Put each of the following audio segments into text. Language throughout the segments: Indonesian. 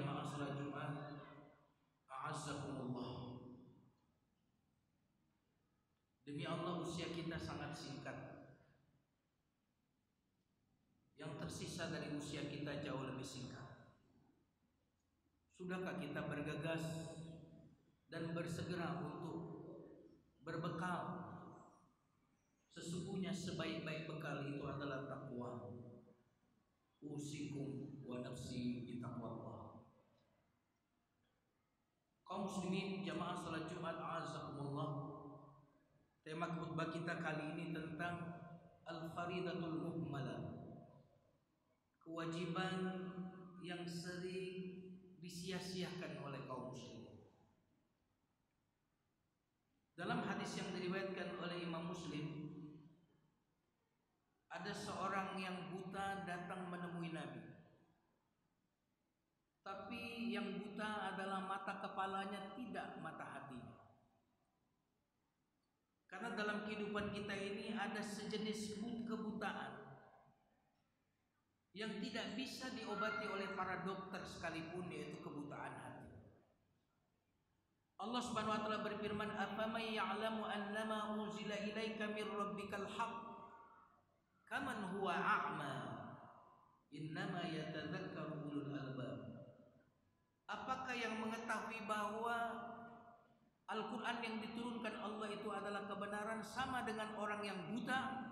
jamaah salat Jumat, a'azzakumullah. Demi Allah, usia kita sangat singkat. Yang tersisa dari usia kita jauh lebih singkat. Sudahkah kita bergegas dan bersegera untuk berbekal? Sesungguhnya sebaik-baik bekal itu adalah takwa. Usikum wa nafsi bitaqwallah. Kaum muslimin jamaah salat Jumat, a'azzakumullah. Tema khutbah kita kali ini tentang al-faridatul muhmalah. Kewajiban yang sering disia-siakan oleh kaum muslimin. Dalam hadis yang diriwayatkan oleh Imam Muslim, ada seorang yang buta datang menemui Nabi. Tapi yang buta adalah mata kepalanya, tidak mata hatinya. Karena dalam kehidupan kita ini ada sejenis kebutaan yang tidak bisa diobati oleh para dokter sekalipun, yaitu kebutaan hati. Allah Subhanahu wa taala berfirman, "Afaman ya'lamu annama unzila ilaika mir rabbikal haqq kaman huwa a'ma innama yatadzakkaru ulul albab." Apakah yang mengetahui bahwa Al-Quran yang diturunkan Allah itu adalah kebenaran sama dengan orang yang buta?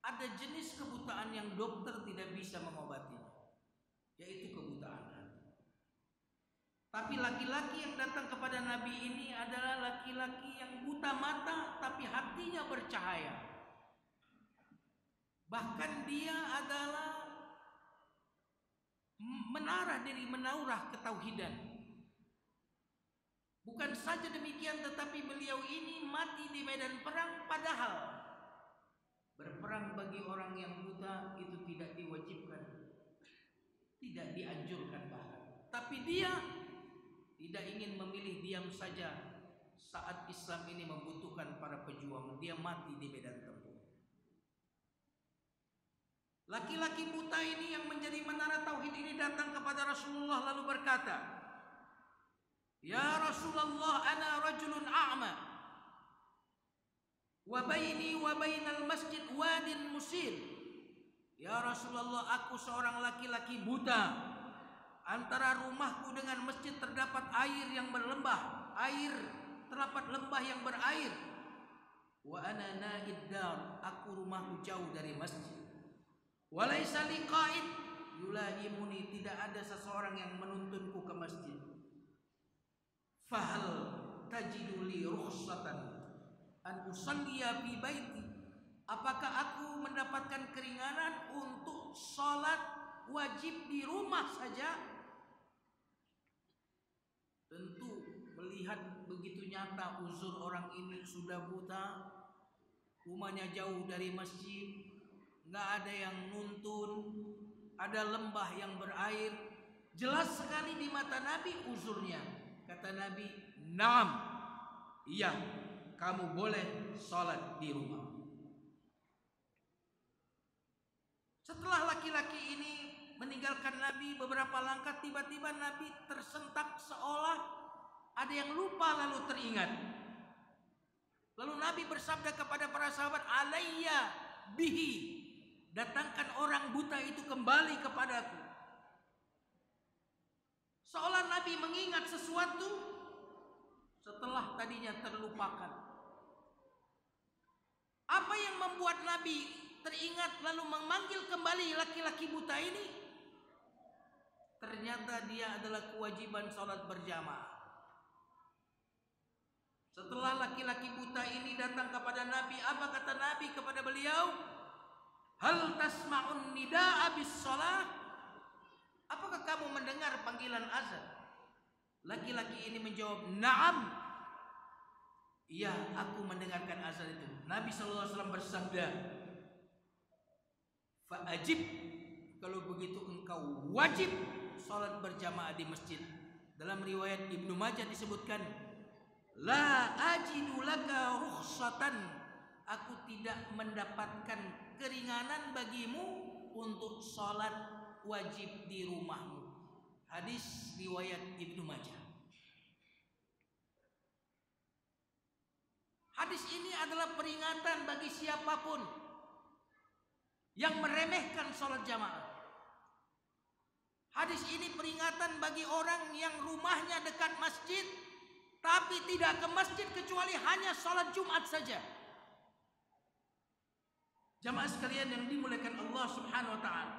Ada jenis kebutaan yang dokter tidak bisa mengobatinya, yaitu kebutaan hati. Tapi laki-laki yang datang kepada Nabi ini adalah laki-laki yang buta mata tapi hatinya bercahaya. Bahkan dia adalah menaurah ketauhidan. Bukan saja demikian, tetapi beliau ini mati di medan perang, padahal berperang bagi orang yang buta itu tidak diwajibkan, tidak dianjurkan bahkan. Tapi dia tidak ingin memilih diam saja saat Islam ini membutuhkan para pejuang. Dia mati di medan tempur. Laki-laki buta ini yang menjadi menara tauhid ini datang kepada Rasulullah lalu berkata, "Ya Rasulullah, ana rajulun a'ma wa baini wa bainal masjid wadin musil." Ya Rasulullah, aku seorang laki-laki buta. Antara rumahku dengan masjid terdapat air yang berlembah, terdapat lembah yang berair. Wa ana na'id dar, aku rumahku jauh dari masjid. Wa laisa liqa'id yulaimuni, tidak ada seseorang yang menuntunku ke masjid. Fahal tajidu li rukhsatan an usalliya fi baiti, apakah aku mendapatkan keringanan untuk salat wajib di rumah saja? Tentu melihat begitu nyata uzur orang ini, sudah buta, rumahnya jauh dari masjid, nggak ada yang nuntun, ada lembah yang berair, jelas sekali di mata Nabi uzurnya. Kata Nabi, "Naam, iya, kamu boleh sholat di rumah." Setelah laki-laki ini meninggalkan Nabi beberapa langkah, tiba-tiba Nabi tersentak seolah ada yang lupa lalu teringat. Lalu Nabi bersabda kepada para sahabat, "Alayya bihi, datangkan orang buta itu kembali kepadaku." Seolah Nabi mengingat sesuatu setelah tadinya terlupakan. Apa yang membuat Nabi teringat lalu memanggil kembali laki-laki buta ini? Ternyata dia adalah kewajiban sholat berjamaah. Setelah laki-laki buta ini datang kepada Nabi, apa kata Nabi kepada beliau? "Hal tasma'un nida'a bis sholah?" Apakah kamu mendengar panggilan azan? Laki-laki ini menjawab, "Na'am." Iya, aku mendengarkan azan itu. Nabi SAW bersabda, "Fa'ajib, kalau begitu engkau wajib sholat berjamaah di masjid." Dalam riwayat Ibnu Majah disebutkan, "La ajidu laka rukhsatan," aku tidak mendapatkan keringanan bagimu untuk sholat wajib di rumahmu. Hadis riwayat Ibnu Majah. Hadis ini adalah peringatan bagi siapapun yang meremehkan sholat jamaah. Hadis ini peringatan bagi orang yang rumahnya dekat masjid tapi tidak ke masjid kecuali hanya sholat Jumat saja. Jamaah sekalian yang dimuliakan Allah Subhanahu wa taala.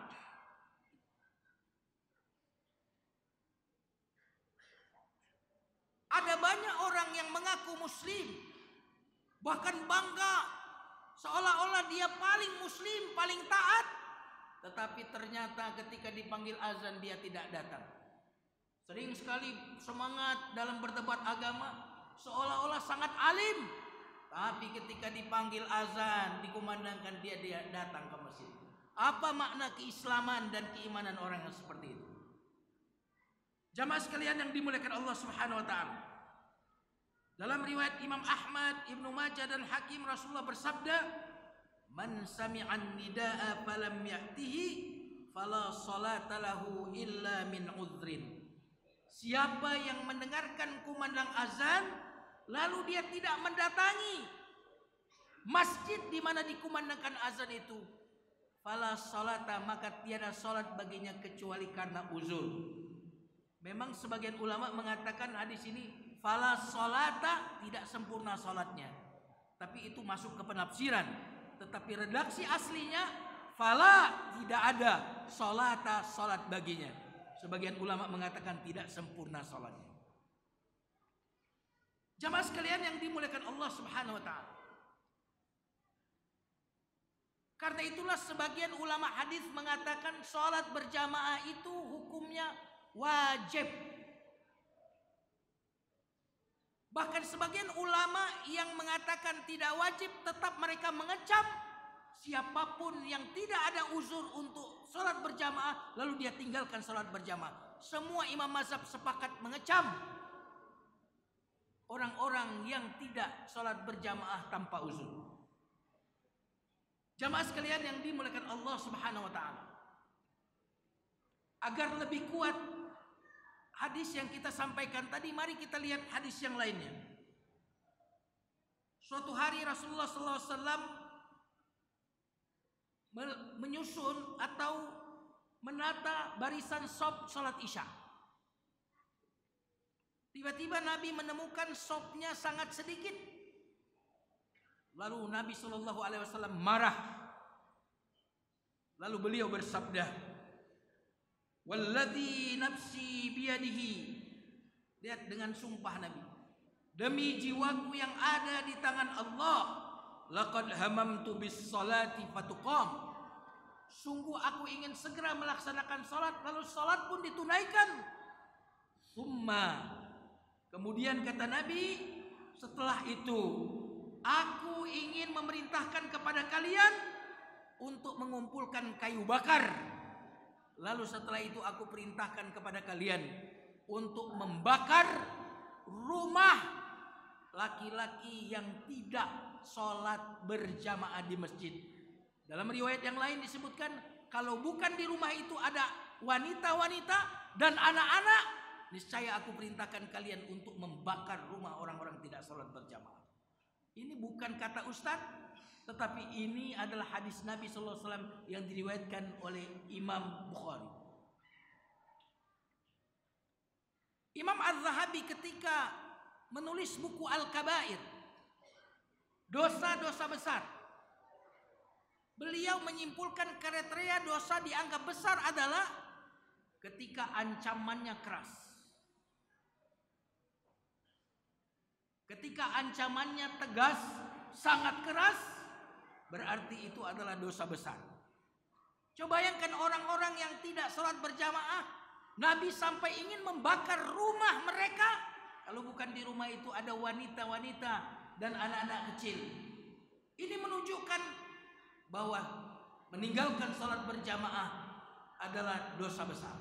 Ada banyak orang yang mengaku muslim, bahkan bangga seolah-olah dia paling muslim, paling taat, tetapi ternyata ketika dipanggil azan dia tidak datang. Sering sekali semangat dalam berdebat agama, seolah-olah sangat alim, tapi ketika dipanggil azan, dikumandangkan dia datang ke masjid. Apa makna keislaman dan keimanan orang yang seperti itu? Jamaah sekalian yang dimuliakan Allah Subhanahu wa taala. Dalam riwayat Imam Ahmad, Ibnu Majah dan Hakim, Rasulullah bersabda, "Man sami'an nidaa falam ya'tihi fala salata lahu illa min udhrin." Siapa yang mendengarkan kumandang azan lalu dia tidak mendatangi masjid di mana dikumandangkan azan itu, fala salata, maka tiada salat baginya kecuali karena uzur. Memang sebagian ulama mengatakan hadis ini fala salata, tidak sempurna salatnya. Tapi itu masuk ke penafsiran. Tetapi redaksi aslinya fala, tidak ada salata, salat baginya. Sebagian ulama mengatakan tidak sempurna salatnya. Jamaah sekalian yang dimuliakan Allah Subhanahu wa taala. Karena itulah sebagian ulama hadis mengatakan salat berjamaah itu hukumnya wajib. Bahkan sebagian ulama yang mengatakan tidak wajib, tetap mereka mengecam siapapun yang tidak ada uzur untuk sholat berjamaah lalu dia tinggalkan sholat berjamaah. Semua imam mazhab sepakat mengecam orang-orang yang tidak sholat berjamaah tanpa uzur. Jamaah sekalian yang dimuliakan Allah Subhanahu wa taala. Agar lebih kuat hadis yang kita sampaikan tadi, mari kita lihat hadis yang lainnya. Suatu hari Rasulullah SAW menyusun atau menata barisan shaf salat isya. Tiba-tiba Nabi menemukan shafnya sangat sedikit. Lalu Nabi SAW marah. Lalu beliau bersabda, "Walladzi nafsi biyadihi." Lihat dengan sumpah Nabi, demi jiwaku yang ada di tangan Allah, laqad hamamtu bis salati fatuqam. Sungguh aku ingin segera melaksanakan salat, lalu salat pun ditunaikan. Summa, kemudian kata Nabi, setelah itu aku ingin memerintahkan kepada kalian untuk mengumpulkan kayu bakar. Lalu setelah itu aku perintahkan kepada kalian untuk membakar rumah laki-laki yang tidak sholat berjamaah di masjid. Dalam riwayat yang lain disebutkan, kalau bukan di rumah itu ada wanita-wanita dan anak-anak, niscaya aku perintahkan kalian untuk membakar rumah orang-orang tidak sholat berjamaah. Ini bukan kata ustadz, tetapi ini adalah hadis Nabi SAW yang diriwayatkan oleh Imam Bukhari. Imam Az-Zahabi ketika menulis buku Al-Kabair, dosa-dosa besar, beliau menyimpulkan kriteria dosa dianggap besar adalah ketika ancamannya keras. Ketika ancamannya tegas, sangat keras, berarti itu adalah dosa besar. Coba bayangkan orang-orang yang tidak sholat berjamaah, Nabi sampai ingin membakar rumah mereka. Kalau bukan di rumah itu ada wanita-wanita dan anak-anak kecil. Ini menunjukkan bahwa meninggalkan sholat berjamaah adalah dosa besar.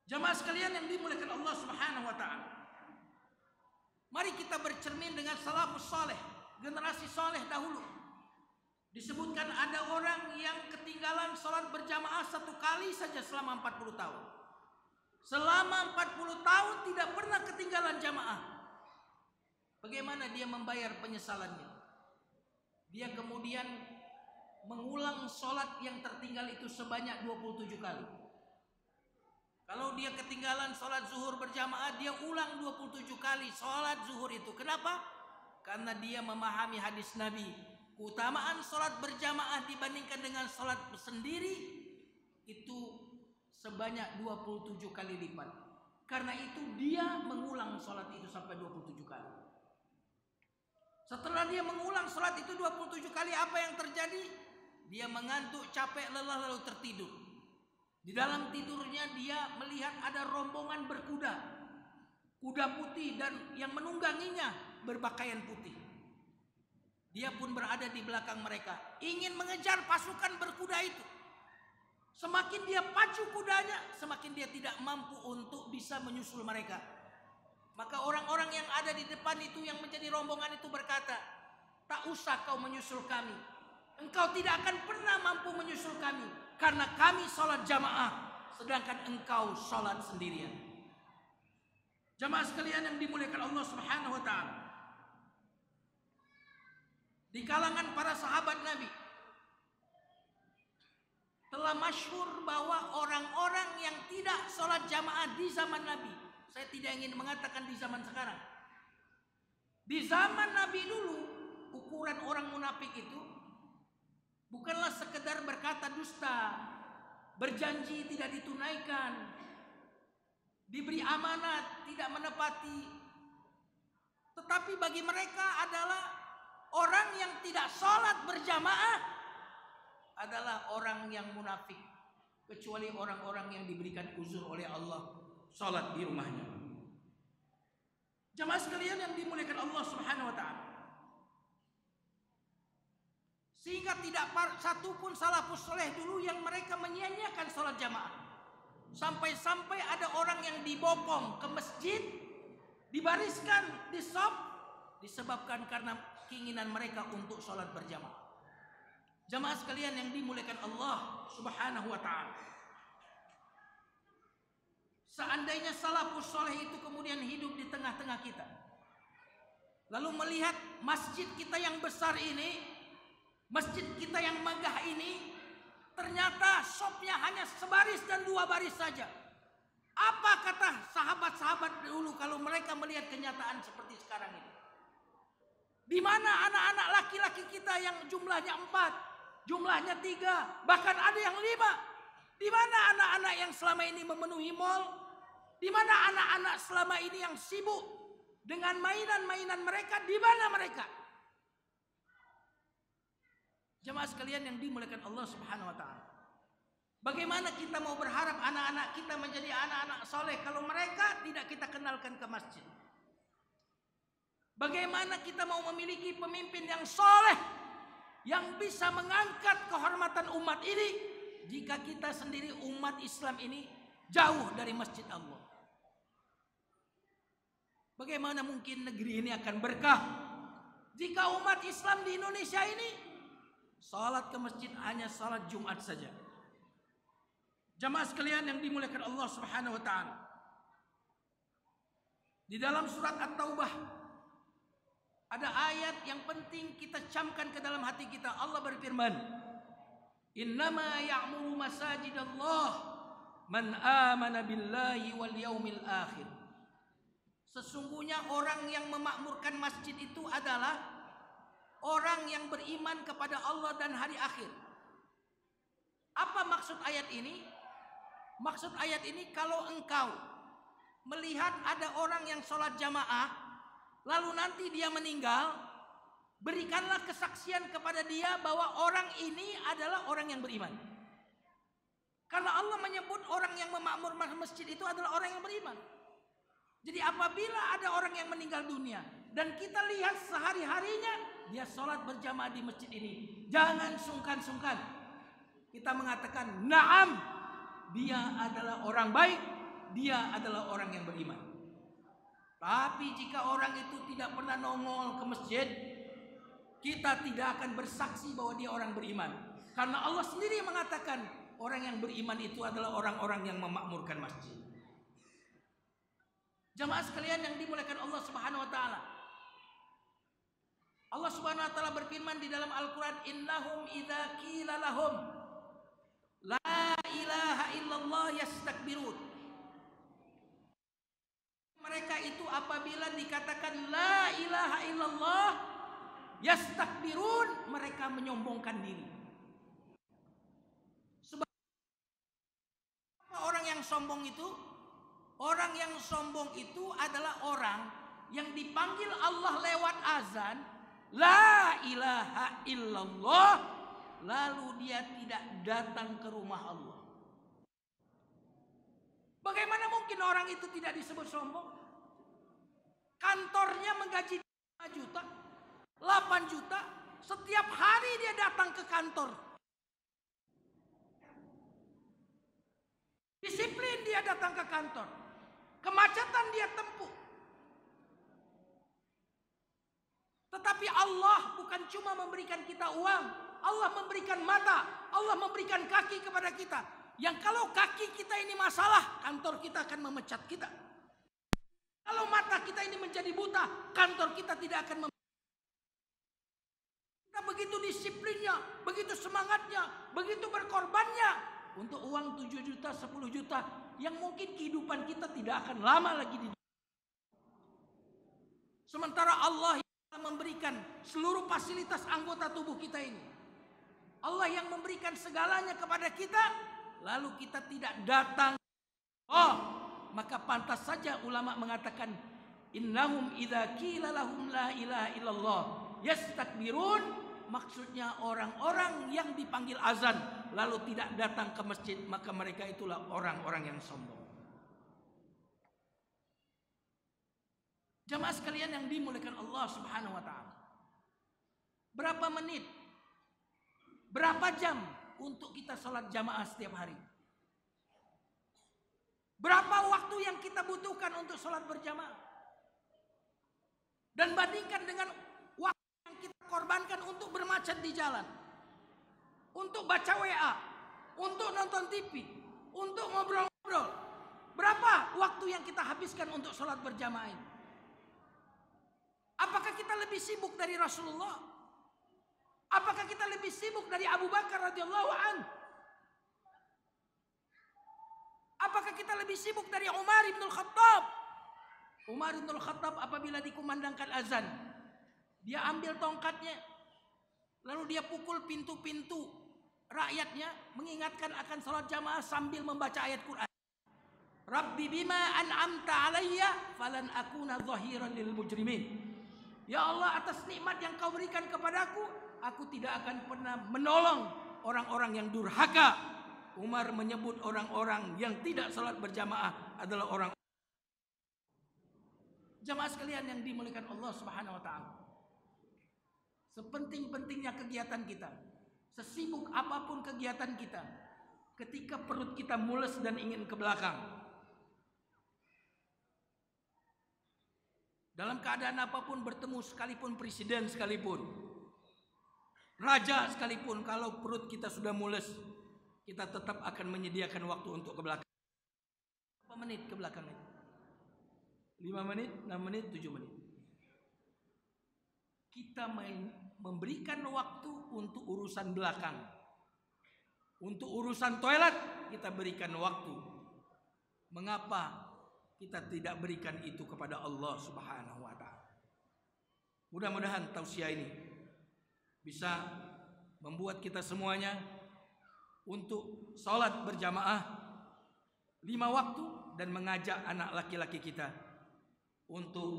Jamaah sekalian yang dimuliakan Allah Subhanahu wa taala, mari kita bercermin dengan salafus saleh, generasi saleh dahulu. Disebutkan ada orang yang ketinggalan sholat berjamaah satu kali saja selama 40 tahun. selama 40 tahun tidak pernah ketinggalan jamaah. Bagaimana dia membayar penyesalannya? Dia kemudian mengulang sholat yang tertinggal itu sebanyak 27 kali. Kalau dia ketinggalan sholat zuhur berjamaah, dia ulang 27 kali sholat zuhur itu. Kenapa? Karena dia memahami hadis Nabi, keutamaan sholat berjamaah dibandingkan dengan sholat sendiri itu sebanyak 27 kali lipat. Karena itu dia mengulang sholat itu sampai 27 kali. Setelah dia mengulang sholat itu 27 kali, apa yang terjadi? Dia mengantuk, capek, lelah, lalu tertidur. Di dalam tidurnya dia melihat ada rombongan berkuda, kuda putih dan yang menungganginya berpakaian putih. Dia pun berada di belakang mereka, ingin mengejar pasukan berkuda itu. Semakin dia pacu kudanya, semakin dia tidak mampu untuk bisa menyusul mereka. Maka orang-orang yang ada di depan itu, yang menjadi rombongan itu berkata, tak usah kau menyusul kami. Engkau tidak akan pernah mampu menyusul kami, karena kami sholat jamaah, sedangkan engkau sholat sendirian. Jamaah sekalian yang dimuliakan Allah Subhanahu wa ta'ala, di kalangan para sahabat Nabi telah masyhur bahwa orang-orang yang tidak sholat jamaah di zaman Nabi, saya tidak ingin mengatakan di zaman sekarang, di zaman Nabi dulu, ukuran orang munafik itu bukanlah sekedar berkata dusta, berjanji tidak ditunaikan, diberi amanat tidak menepati. Tetapi bagi mereka adalah orang yang tidak sholat berjamaah adalah orang yang munafik, kecuali orang-orang yang diberikan uzur oleh Allah sholat di rumahnya. Jamaah sekalian yang dimuliakan Allah Subhanahu wa ta'ala, sehingga tidak satu pun salafus soleh dulu yang mereka menyia-nyiakan sholat jamaah. Sampai-sampai ada orang yang dibopong ke masjid, dibariskan di shaf, disebabkan karena keinginan mereka untuk sholat berjamaah. Jamaah sekalian yang dimuliakan Allah Subhanahu wa ta'ala, seandainya salafus soleh itu kemudian hidup di tengah-tengah kita, lalu melihat masjid kita yang besar ini, masjid kita yang megah ini, ternyata shopnya hanya sebaris dan 2 baris saja. Apa kata sahabat-sahabat dulu kalau mereka melihat kenyataan seperti sekarang ini? Di mana anak-anak laki-laki kita yang jumlahnya 4, jumlahnya 3, bahkan ada yang 5? Di mana anak-anak yang selama ini memenuhi mal? Di mana anak-anak selama ini yang sibuk dengan mainan-mainan mereka? Di mana mereka? Jemaah sekalian yang dimuliakan Allah Subhanahu wa ta'ala, bagaimana kita mau berharap anak-anak kita menjadi anak-anak soleh kalau mereka tidak kita kenalkan ke masjid? Bagaimana kita mau memiliki pemimpin yang soleh, yang bisa mengangkat kehormatan umat ini, jika kita sendiri umat Islam ini jauh dari masjid Allah? Bagaimana mungkin negeri ini akan berkah jika umat Islam di Indonesia ini salat ke masjid hanya salat Jumat saja? Jamaah sekalian yang dimuliakan Allah Subhanahu wa ta'ala, di dalam surat At-Taubah ada ayat yang penting kita camkan ke dalam hati kita. Allah berfirman, innama ya'muru masajidallah man amana billahi wal yaumil akhir. Sesungguhnya orang yang memakmurkan masjid itu adalah orang yang beriman kepada Allah dan hari akhir. Apa maksud ayat ini? Maksud ayat ini, kalau engkau melihat ada orang yang sholat jamaah, lalu nanti dia meninggal, berikanlah kesaksian kepada dia bahwa orang ini adalah orang yang beriman. Karena Allah menyebut orang yang memakmurkan masjid itu adalah orang yang beriman. Jadi apabila ada orang yang meninggal dunia dan kita lihat sehari-harinya dia sholat berjamaah di masjid ini, jangan sungkan-sungkan kita mengatakan, na'am, dia adalah orang baik, dia adalah orang yang beriman. Tapi jika orang itu tidak pernah nongol ke masjid, kita tidak akan bersaksi bahwa dia orang beriman. Karena Allah sendiri mengatakan orang yang beriman itu adalah orang-orang yang memakmurkan masjid. Jamaah sekalian yang dimuliakan Allah Subhanahu wa taala. Allah Subhanahu wa taala berfirman di dalam Al-Qur'an, "Innahum idza qila lahum la ilaha illallah yastakbirun." Mereka itu apabila dikatakan la ilaha illallah yastakbirun, mereka menyombongkan diri. Sebab orang yang sombong itu, orang yang sombong itu adalah orang yang dipanggil Allah lewat azan, la ilaha illallah, lalu dia tidak datang ke rumah Allah. Bagaimana mungkin orang itu tidak disebut sombong? Kantornya menggaji 5 juta, 8 juta, setiap hari dia datang ke kantor. Disiplin dia datang ke kantor. Kemacetan dia tempuh. Tetapi Allah bukan cuma memberikan kita uang, Allah memberikan mata, Allah memberikan kaki kepada kita. Yang kalau kaki kita ini masalah, kantor kita akan memecat kita. Kalau mata kita ini menjadi buta, kantor kita tidak akan kita begitu disiplinnya, begitu semangatnya, begitu berkorbannya untuk uang 7 juta, 10 juta yang mungkin kehidupan kita tidak akan lama lagi di dunia. Sementara Allah yang memberikan seluruh fasilitas anggota tubuh kita ini, Allah yang memberikan segalanya kepada kita, lalu kita tidak datang. Maka pantas saja ulama mengatakan, innahum idza qila lahum la ilaha illallah yastakbirun. Maksudnya orang-orang yang dipanggil azan lalu tidak datang ke masjid, maka mereka itulah orang-orang yang sombong. Jamaah sekalian yang dimuliakan Allah Subhanahu wa taala. Berapa menit? Berapa jam untuk kita sholat jamaah setiap hari? Berapa waktu yang kita butuhkan untuk sholat berjamaah? Dan bandingkan dengan waktu yang kita korbankan untuk bermacet di jalan, untuk baca WA, untuk nonton TV, untuk ngobrol-ngobrol. Berapa waktu yang kita habiskan untuk sholat berjamaah ini? Apakah kita lebih sibuk dari Rasulullah? Apakah kita lebih sibuk dari Abu Bakar radhiyallahu anhu? Apakah kita lebih sibuk dari Umar bin Khattab? Umar bin Khattab apabila dikumandangkan azan, dia ambil tongkatnya, lalu dia pukul pintu-pintu rakyatnya, mengingatkan akan salat jamaah sambil membaca ayat Quran. Rabbi bima an'amta alayya falan akuna zahiran lil mujrimin. Ya Allah, atas nikmat yang kau berikan kepadaku, aku tidak akan pernah menolong orang-orang yang durhaka. Umar menyebut orang-orang yang tidak salat berjamaah adalah orang. Jamaah sekalian yang dimuliakan Allah Subhanahu wa taala. Sepenting-pentingnya kegiatan kita, sesibuk apapun kegiatan kita, ketika perut kita mules dan ingin ke belakang, dalam keadaan apapun bertemu, sekalipun presiden sekalipun, raja sekalipun, kalau perut kita sudah mules, kita tetap akan menyediakan waktu untuk ke belakang. Berapa menit ke belakang itu? 5 menit, 6 menit, 7 menit. Kita memberikan waktu untuk urusan belakang. Untuk urusan toilet kita berikan waktu. Mengapa kita tidak berikan itu kepada Allah Subhanahu wa taala? Mudah-mudahan tausiah ini bisa membuat kita semuanya untuk sholat berjamaah 5 waktu dan mengajak anak laki-laki kita untuk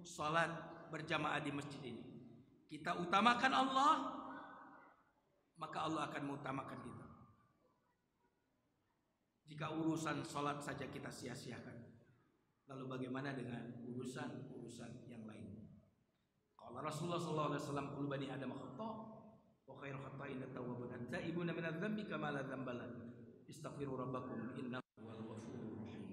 sholat berjamaah di masjid ini. Kita utamakan Allah, maka Allah akan mengutamakan kita. Jika urusan sholat saja kita sia-siakan, lalu bagaimana dengan urusan-urusan yang lain? Kalau Rasulullah SAW, kullu bani Adam khata' wa khairul khata'in at-tawwabun at-ta'ibuna min adz-dzambi kama la dzamba lahu istaghfiru rabbakum innahu huwal ghafurur rahim.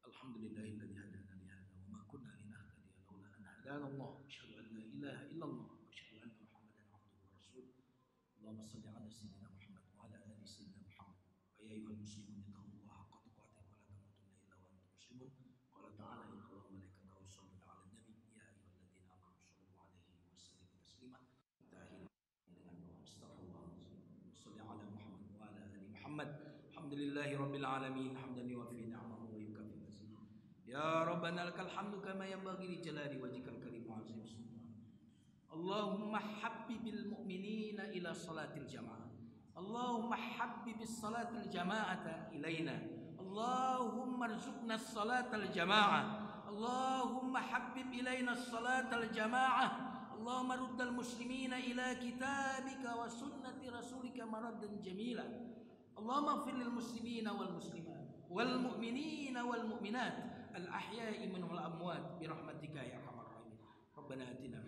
Alhamdulillahilladzi hadana li hadza wa ma kunna linahtadiya laula an hadana Allah. Asyhadu an la ilaha illallah wa asyhadu anna Muhammadan abduhu wa rasuluh. Alhamdulillahi rabbil alamin hamdan yuwafi ni'amahu wa yukafi mazidah. Ya Rabbana lakal hamdu kama yanbaghi li jalali wajhikal karim wa 'azimi sultanik. Allahumma habbibil mu'minina ila salatil jamaah. Allahumma habbibis salatil jama'ata ilaina. Allahumma arzuqna salatal jamaah. Allahumma habbib ilaina salatal jamaah. Allahumma ruddal muslimina ila kitabika wa sunnati rasulika maraddan jamila. Allahumma ighfir lil muslimina wal muslimat wal mu'minina wal mu'minat al ahya'i minhum wal amwat bi rahmatika ya arhamar rahimin. Rabbana atina